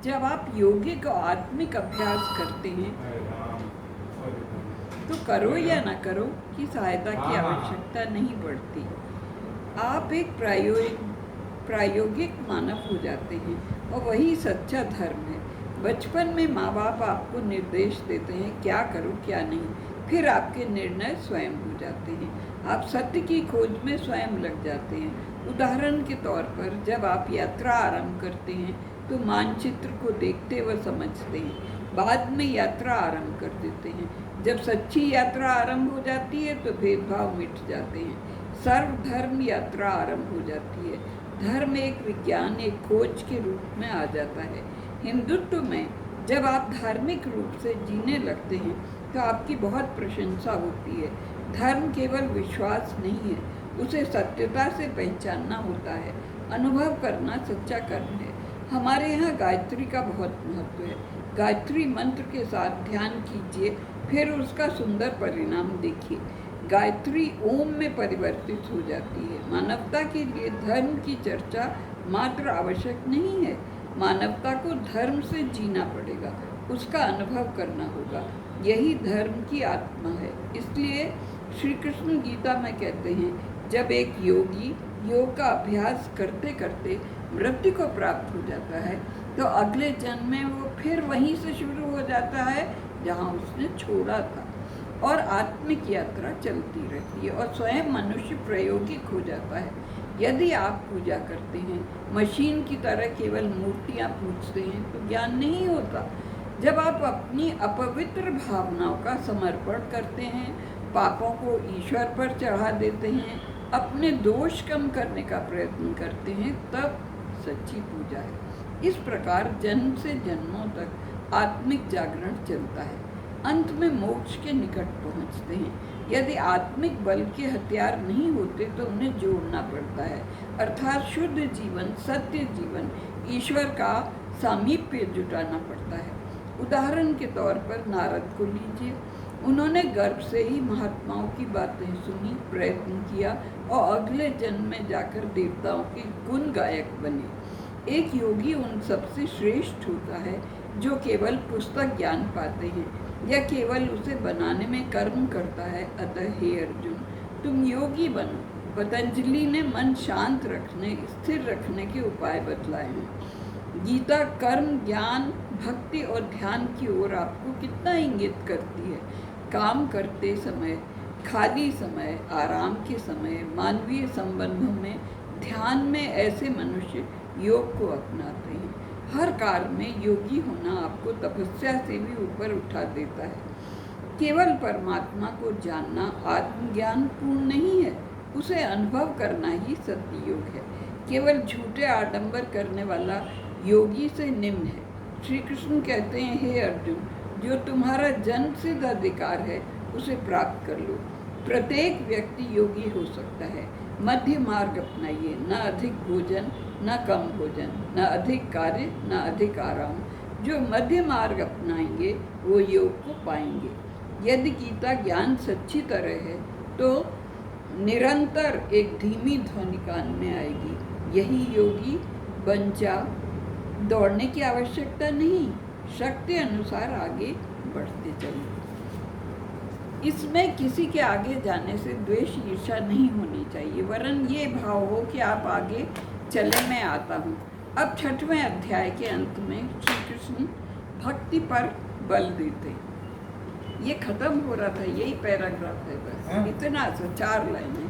जब आप यौगिक और आत्मिक अभ्यास करते हैं तो करो या ना करो कि सहायता की आवश्यकता नहीं पड़ती। आप एक प्रायोगिक मानव हो जाते हैं और वही सच्चा धर्म है। बचपन में माँ बाप आपको निर्देश देते हैं क्या करो क्या नहीं, फिर आपके निर्णय स्वयं हो जाते हैं। आप सत्य की खोज में स्वयं लग जाते हैं। उदाहरण के तौर पर जब आप यात्रा आरंभ करते हैं तो मानचित्र को देखते व समझते हैं, बाद में यात्रा आरंभ कर देते हैं। जब सच्ची यात्रा आरंभ हो जाती है तो भेदभाव मिट जाते हैं। सर्वधर्म यात्रा आरंभ हो जाती है। धर्म एक विज्ञान, एक खोज के रूप में आ जाता है। हिंदुत्व में जब आप धार्मिक रूप से जीने लगते हैं तो आपकी बहुत प्रशंसा होती है। धर्म केवल विश्वास नहीं है, उसे सत्यता से पहचानना होता है। अनुभव करना सच्चा कर्म है। हमारे यहाँ गायत्री का बहुत महत्व है। गायत्री मंत्र के साथ ध्यान कीजिए, फिर उसका सुंदर परिणाम देखिए। गायत्री ओम में परिवर्तित हो जाती है। मानवता के लिए धर्म की चर्चा मात्र आवश्यक नहीं है, मानवता को धर्म से जीना पड़ेगा, उसका अनुभव करना होगा। यही धर्म की आत्मा है। इसलिए श्री कृष्ण गीता में कहते हैं, जब एक योगी योग का अभ्यास करते करते मृत्यु को प्राप्त हो जाता है तो अगले जन्म में वो फिर वहीं से शुरू हो जाता है जहाँ उसने छोड़ा था, और आत्मिक यात्रा चलती रहती है और स्वयं मनुष्य प्रायोगिक हो जाता है। यदि आप पूजा करते हैं, मशीन की तरह केवल मूर्तियाँ पूजते हैं तो ज्ञान नहीं होता। जब आप अपनी अपवित्र भावनाओं का समर्पण करते हैं, पापों को ईश्वर पर चढ़ा देते हैं, अपने दोष कम करने का प्रयत्न करते हैं, तब सच्ची पूजा है। इस प्रकार जन्म से जन्मों तक आत्मिक जागरण चलता है। अंत में मोक्ष के निकट पहुंचते हैं। यदि आत्मिक बल के हथियार नहीं होते तो उन्हें जोड़ना पड़ता है, अर्थात शुद्ध जीवन, सत्य जीवन, ईश्वर का सामीप्य जुटाना पड़ता है। उदाहरण के तौर पर नारद को लीजिए। उन्होंने गर्भ से ही महात्माओं की बातें सुनी, प्रयत्न किया और अगले जन्म में जाकर देवताओं के गुण गायक बने। एक योगी उन सबसे श्रेष्ठ होता है जो केवल पुस्तक ज्ञान पाते हैं या केवल उसे बनाने में कर्म करता है। अतः हे अर्जुन, तुम योगी बनो। पतंजलि ने मन शांत रखने, स्थिर रखने के उपाय बतलाए हैं। गीता कर्म, ज्ञान, भक्ति और ध्यान की ओर आपको कितना इंगित करती है। काम करते समय, खाली समय, आराम के समय, मानवीय संबंधों में, ध्यान में ऐसे मनुष्य योग को अपनाते हैं। हर कार्य में योगी होना आपको तपस्या से भी ऊपर उठा देता है। केवल परमात्मा को जानना आत्मज्ञान पूर्ण नहीं है, उसे अनुभव करना ही सत्य योग है। केवल झूठे आडंबर करने वाला योगी से निम्न है। श्री कृष्ण कहते हैं, हे अर्जुन, जो तुम्हारा जन्म सिद्ध अधिकार है उसे प्राप्त कर लो। प्रत्येक व्यक्ति योगी हो सकता है। मध्य मार्ग अपनाइए, न अधिक भोजन न कम भोजन, न अधिक कार्य न अधिक आराम। जो मध्य मार्ग अपनाएंगे वो योग को पाएंगे। यदि गीता ज्ञान सच्ची तरह है तो निरंतर एक धीमी ध्वनि कान में आएगी, यही योगी बन जा। दौड़ने की आवश्यकता नहीं, शक्ति अनुसार आगे बढ़ते चलो। इसमें किसी के आगे जाने से द्वेष, ईर्ष्या नहीं होनी चाहिए, वरन ये भाव हो कि आप आगे चले, मैं आता हूँ। अब 6वें अध्याय के अंत में श्री कृष्ण भक्ति पर बल देते। ये खत्म हो रहा था, यही पैराग्राफ है, बस इतना सा 4 लाइनें।